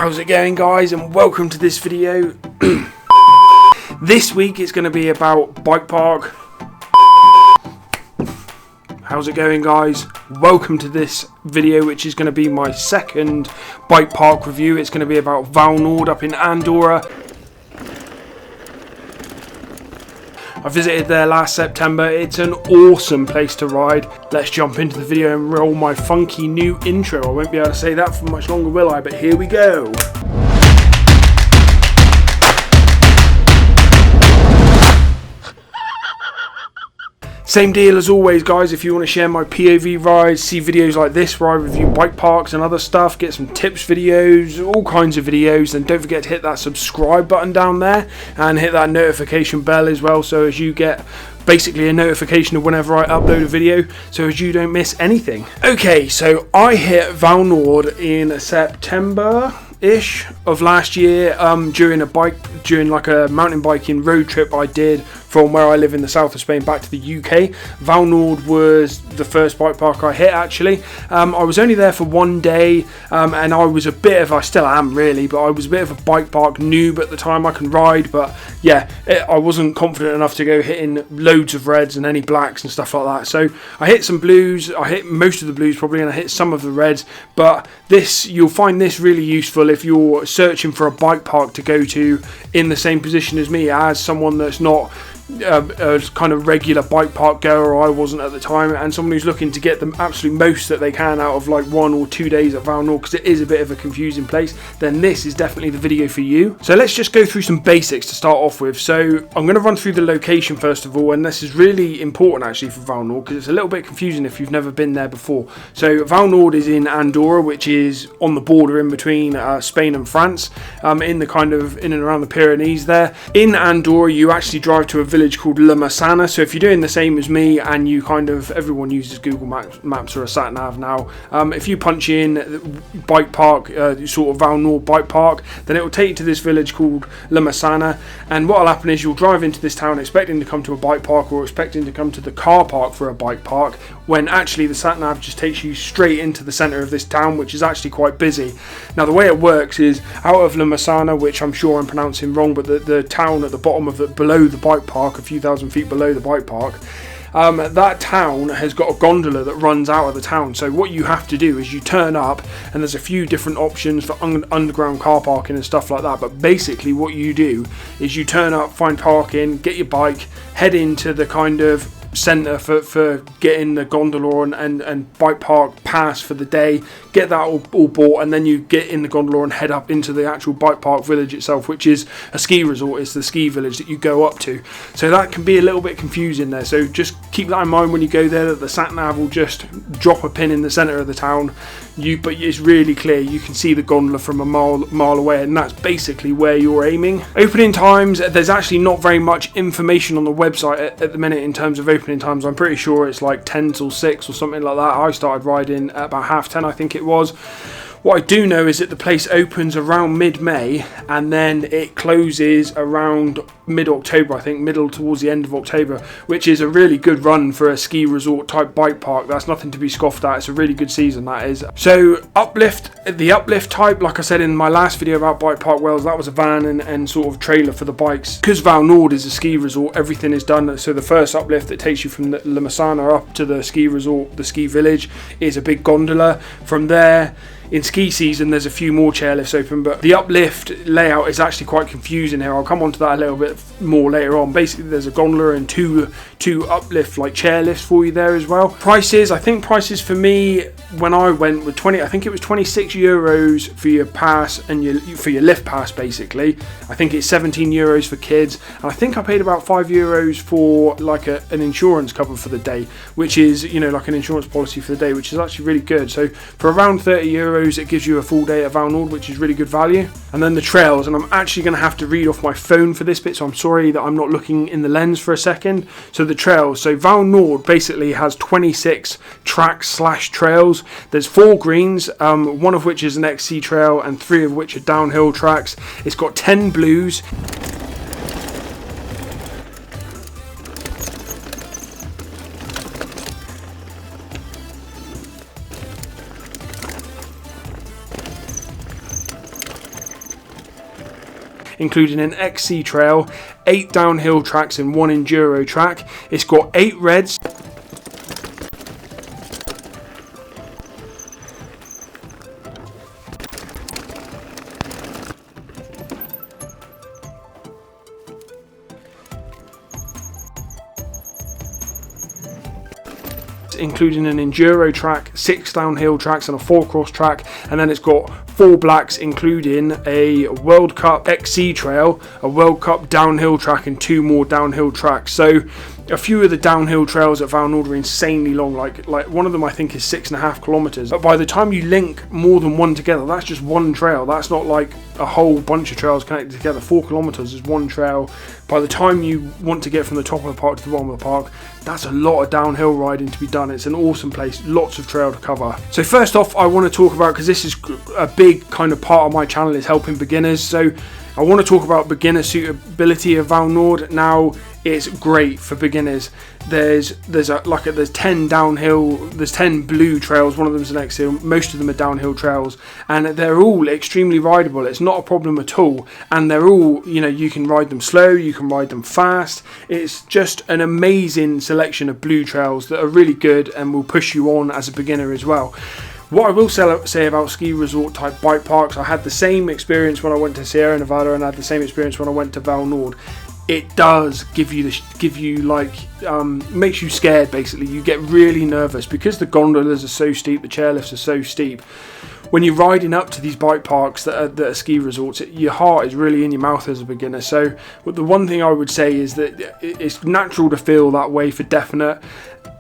How's it going, guys, and welcome to this video. This week it's going to be about bike park. How's it going, guys? Welcome to this video, which is going to be my second bike park review. It's going to be about Vallnord up in Andorra. I visited there last September. It's an awesome place to ride. Let's jump into the video and roll my funky new intro. I won't be able to say that for much longer, will I? But here we go. Same deal as always, guys. If you want to share my POV rides, see videos like this where I review bike parks and other stuff, get some tips videos, all kinds of videos, then don't forget to hit that subscribe button down there and hit that notification bell as well, so as you get basically a notification of whenever I upload a video, so as you don't miss anything. Okay, so I hit Vallnord in September-ish of last year during like a mountain biking road trip I did from where I live in the south of Spain back to the UK. Vallnord was the first bike park I hit, actually. I was only there for one day, and I still am really, but I was a bit of a bike park noob at the time. I can ride, but yeah, I wasn't confident enough to go hitting loads of reds and any blacks and stuff like that. So I hit some blues, I hit most of the blues probably, and I hit some of the reds, but you'll find this really useful if you're searching for a bike park to go to in the same position as me, as someone that's not a kind of regular bike park goer. I wasn't at the time, and someone who's looking to get the absolute most that they can out of like 1 or 2 days at Vallnord, because it is a bit of a confusing place, then this is definitely the video for you. So let's just go through some basics to start off with. So I'm going to run through the location first of all, and this is really important actually for Vallnord because it's a little bit confusing if you've never been there before. So Vallnord is in Andorra, which is on the border in between Spain and France, in and around the Pyrenees there. In Andorra you actually drive to a village called La Massana. So if you're doing the same as me and you everyone uses Google Maps or a sat nav now, if you punch in bike park, sort of Vallnord Bike Park, then it will take you to this village called La Massana, and what will happen is you'll drive into this town expecting to come to a bike park or expecting to come to the car park for a bike park, when actually the sat nav just takes you straight into the centre of this town, which is actually quite busy. Now the way it works is out of La Massana, which I'm sure I'm pronouncing wrong, but the town at the bottom of it, below the bike park, a few thousand feet below the bike park, that town has got a gondola that runs out of the town. So what you have to do is you turn up, and there's a few different options for underground car parking and stuff like that, but basically what you do is you turn up, find parking, get your bike, head into the kind of centre for getting the gondola and bike park pass for the day, get that all bought, and then you get in the gondola and head up into the actual bike park village itself, which is a ski resort. It's the ski village that you go up to, so that can be a little bit confusing there, so just keep that in mind when you go there, that the sat nav will just drop a pin in the centre of the town, but it's really clear. You can see the gondola from a mile away, and that's basically where you're aiming. Opening times, there's actually not very much information on the website at the minute in terms of opening times. I'm pretty sure it's like 10 till 6 or something like that. I started riding at about 10:30, I think it was. What I do know is that the place opens around mid-May, and then it closes around mid-October, I think, middle towards the end of October, which is a really good run for a ski resort type bike park. That's nothing to be scoffed at. It's a really good season, that is. So the uplift type, like I said in my last video about Bike Park Wales, that was a van and sort of trailer for the bikes. Because Vallnord is a ski resort, everything is done. So the first uplift that takes you from the La Massana up to the ski resort, the ski village, is a big gondola. From there, in ski season, there's a few more chairlifts open, but the uplift layout is actually quite confusing here. I'll come on to that a little bit more later on. Basically, there's a gondola and two uplift like chairlifts for you there as well. Prices, I think prices for me when I went were I think it was 26 euros for your pass and for your lift pass basically. I think it's 17 euros for kids, and I think I paid about 5 euros for like an insurance cover for the day, which is, like an insurance policy for the day, which is actually really good. So for around 30 euros, it gives you a full day at Vallnord, which is really good value. And then the trails, and I'm actually going to have to read off my phone for this bit, so I'm sorry that I'm not looking in the lens for a second. So the trails, so Vallnord basically has 26 tracks/trails. There's 4 greens, one of which is an XC trail and 3 of which are downhill tracks. It's got 10 blues. including an XC trail, 8 downhill tracks and 1 enduro track. It's got 8 reds, including an enduro track, 6 downhill tracks and a 4 cross track, and then it's got 4 blacks including a World Cup XC trail, a World Cup downhill track and 2 more downhill tracks. So a few of the downhill trails at Vallnord are insanely long, like one of them I think is 6.5 kilometers. But by the time you link more than one together, that's just one trail. That's not like a whole bunch of trails connected together. 4 kilometers is one trail. By the time you want to get from the top of the park to the bottom of the park, that's a lot of downhill riding to be done. It's an awesome place, lots of trail to cover. So first off, I want to talk about, because this is a big kind of part of my channel, is helping beginners. So I want to talk about beginner suitability of Vallnord. Now, it's great for beginners. There's 10 downhill, there's 10 blue trails, one of them's an X-hill, most of them are downhill trails, and they're all extremely rideable. It's not a problem at all, and they're all, you know, you can ride them slow, you can ride them fast. It's just an amazing selection of blue trails that are really good and will push you on as a beginner as well. What I will say about ski resort type bike parks, I had the same experience when I went to Sierra Nevada, and I had the same experience when I went to Vallnord. It does makes you scared basically. You get really nervous because the gondolas are so steep, the chairlifts are so steep. When you're riding up to these bike parks that are ski resorts, your heart is really in your mouth as a beginner. So the one thing I would say is that it's natural to feel that way for definite.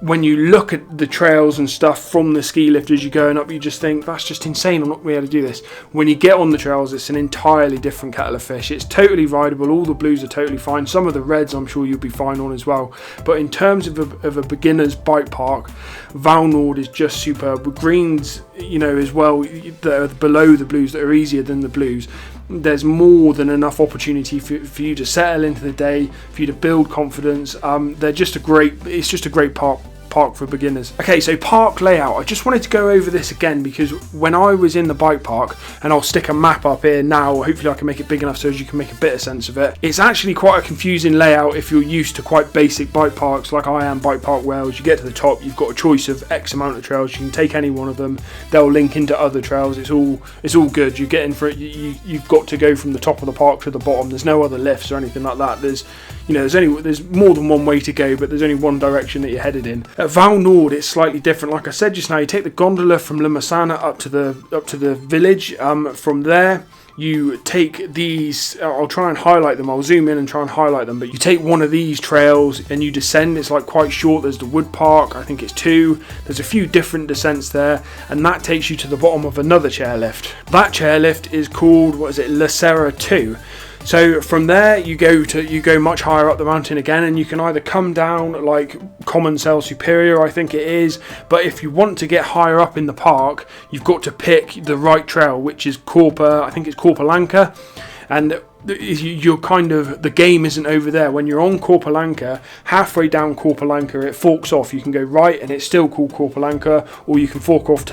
When you look at the trails and stuff from the ski lift as you're going up, you just think, that's just insane, I'm not going to be able to do this. When you get on the trails, it's an entirely different kettle of fish. It's totally rideable, all the blues are totally fine. Some of the reds I'm sure you'll be fine on as well. But in terms of a beginner's bike park, Vallnord is just superb. With greens, you know, as well, that are below the blues, that are easier than the blues. There's more than enough opportunity for you to settle into the day, for you to build confidence. It's just a great park for beginners. Okay, so park layout. I just wanted to go over this again because when I was in the bike park, and I'll stick a map up here now, hopefully I can make it big enough so as you can make a bit of sense of it. It's actually quite a confusing layout if you're used to quite basic bike parks like I am, Bike Park Wales. You get to the top, you've got a choice of X amount of trails. You can take any one of them. They'll link into other trails. It's all good. You get in for it. You've got to go from the top of the park to the bottom. There's no other lifts or anything like that. There's more than one way to go, but there's only one direction that you're headed in. At Vallnord, it's slightly different. Like I said just now, you take the gondola from La Massana up to the village. From there, you take these. I'll try and highlight them. I'll zoom in and try and highlight them. But you take one of these trails and you descend. It's like quite short. There's the wood park. I think it's 2. There's a few different descents there, and that takes you to the bottom of another chairlift. That chairlift is called, La Serra 2. So from there you go much higher up the mountain again, and you can either come down like Common Cell Superior, I think it is, but if you want to get higher up in the park, you've got to pick the right trail, which is I think it's Corpalanca, and you're kind of, the game isn't over there. When you're on Corpalanca, halfway down Corpalanca it forks off. You can go right and it's still called Corpalanca, or you can fork off.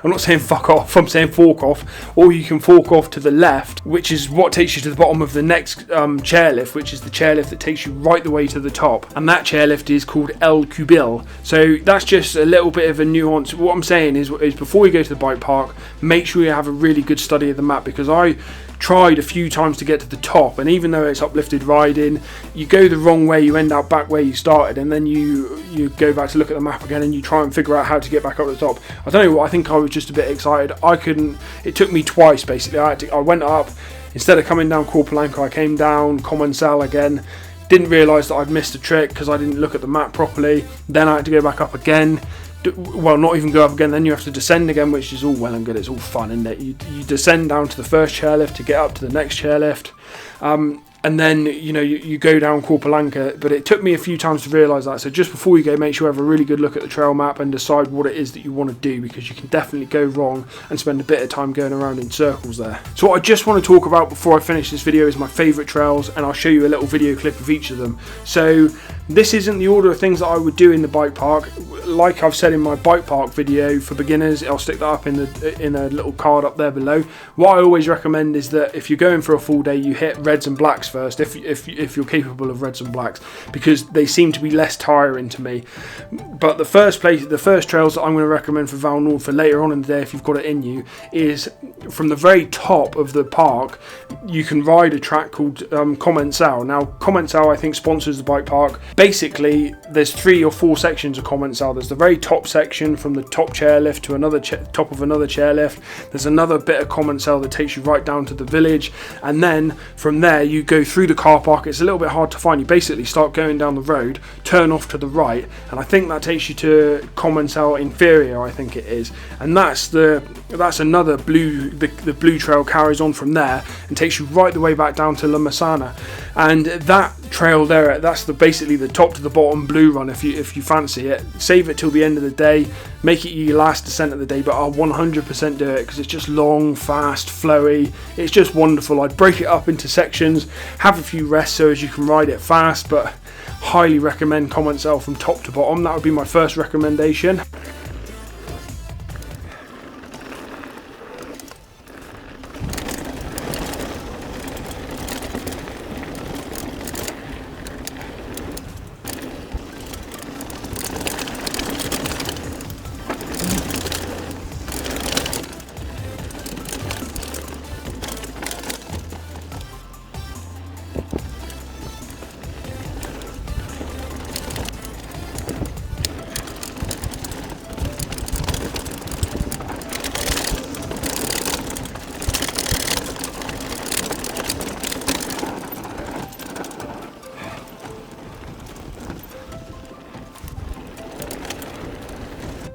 I'm not saying fuck off, I'm saying fork off. Or you can fork off to the left, which is what takes you to the bottom of the next chairlift, which is the chairlift that takes you right the way to the top. And that chairlift is called El Cubil. So that's just a little bit of a nuance. What I'm saying is before you go to the bike park, make sure you have a really good study of the map, because I tried a few times to get to the top, and even though it's uplifted riding, you go the wrong way, you end up back where you started, and then you go back to look at the map again and you try and figure out how to get back up to the top. I don't know what, I think I was just a bit excited. It took me twice basically. I went up, instead of coming down Corpalanca, I came down Common Cell again. Didn't realise that I'd missed a trick because I didn't look at the map properly. Then I had to go back up again. Well, not even go up again, then you have to descend again, which is all well and good, it's all fun, isn't it? You descend down to the first chairlift to get up to the next chairlift, and then you go down Corpalanca. But it took me a few times to realise that, so just before you go, make sure you have a really good look at the trail map and decide what it is that you want to do, because you can definitely go wrong and spend a bit of time going around in circles there. So what I just want to talk about before I finish this video is my favourite trails, and I'll show you a little video clip of each of them. So This isn't the order of things that I would do in the bike park. Like I've said in my bike park video for beginners, I'll stick that up in a little card up there below. What I always recommend is that if you're going for a full day, you hit reds and blacks first, if you're capable of reds and blacks, because they seem to be less tiring to me. But the first trails that I'm going to recommend for Vallnord for later on in the day, if you've got it in you, is from the very top of the park. You can ride a track called Commensal. Now, Commensal, I think, sponsors the bike park. Basically, there's 3 or 4 sections of Commensal. There's the very top section from the top chairlift to another top of another chairlift. There's another bit of Commensal that takes you right down to the village, and then from there you go through the car park. It's a little bit hard to find. You basically start going down the road, turn off to the right, and I think that takes you to Commensal Inferior, I think it is, and that's another blue. The blue trail carries on from there and takes you right the way back down to La Massana, and that trail there, that's basically the top to the bottom blue run. If you fancy it, save it till the end of the day, make it your last descent of the day, but I'll 100% do it because it's just long, fast, flowy. It's just wonderful. I'd break it up into sections, have a few rests so as you can ride it fast, but highly recommend Commensal from top to bottom. That would be my first recommendation.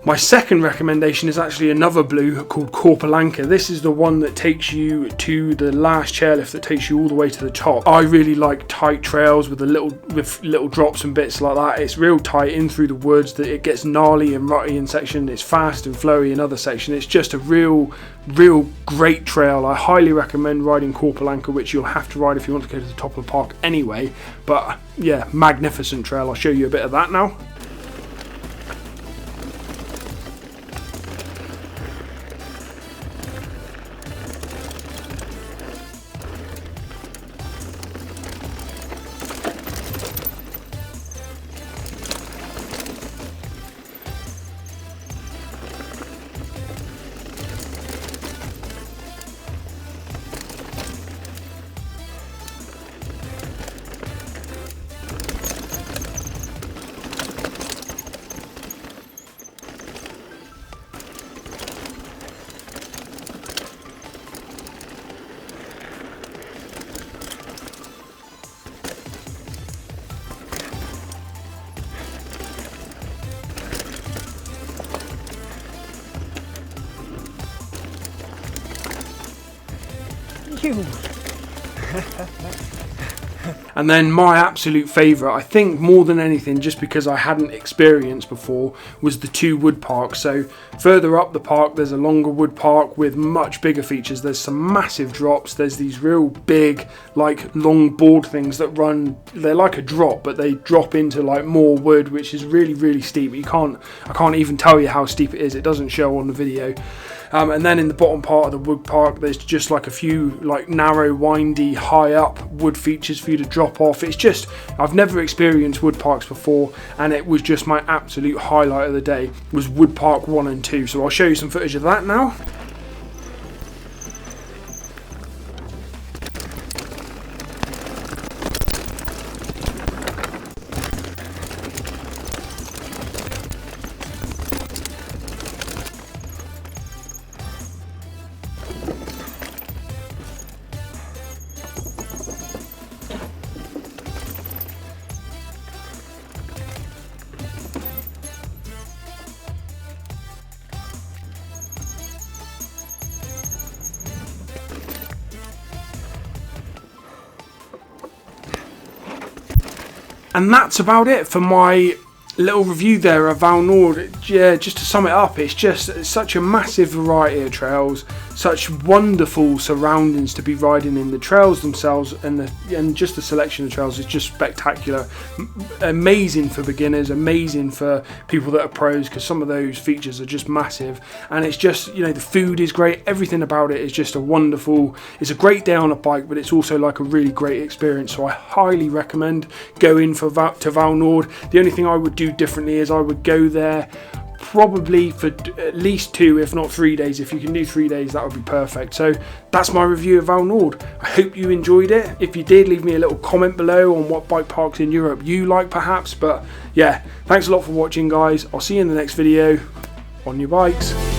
My second recommendation is actually another blue called Corpalanca. This is the one that takes you to the last chairlift that takes you all the way to the top. I really like tight trails with little drops and bits like that. It's real tight in through the woods, that it gets gnarly and rutty in section. It's fast and flowy in other section. It's just a real great trail. I highly recommend riding Corpalanca, which you'll have to ride if you want to go to the top of the park anyway. But yeah, magnificent trail. I'll show you a bit of that now. And then my absolute favourite, I think more than anything, just because I hadn't experienced before, was the 2 wood parks. So further up the park there's a longer wood park with much bigger features. There's some massive drops. There's these real big, like, long board things that run, they're like a drop, but they drop into like more wood, which is really steep. I can't even tell you how steep it is. It doesn't show on the video. And then in the bottom part of the wood park there's just like a few like narrow, windy, high up wood features for you to drop off. It's just, I've never experienced wood parks before, and it was just my absolute highlight of the day was wood park 1 and 2. So I'll show you some footage of that now. And that's about it for my little review there of Vallnord. yeah, just to sum it up, it's such a massive variety of trails, such wonderful surroundings to be riding in. The trails themselves and just the selection of trails is just spectacular. Amazing for beginners, amazing for people that are pros, because some of those features are just massive. And it's just, you know, the food is great, everything about it is just it's a great day on a bike, but it's also like a really great experience. So I highly recommend going to Vallnord. The only thing I would do differently is I would go there probably for at least 2 if not 3 days. If you can do 3 days, that would be perfect. So that's my review of Vallnord. I hope you enjoyed it. If you did, leave me a little comment below on what bike parks in Europe you like perhaps. But yeah, thanks a lot for watching, guys. I'll see you in the next video on your bikes.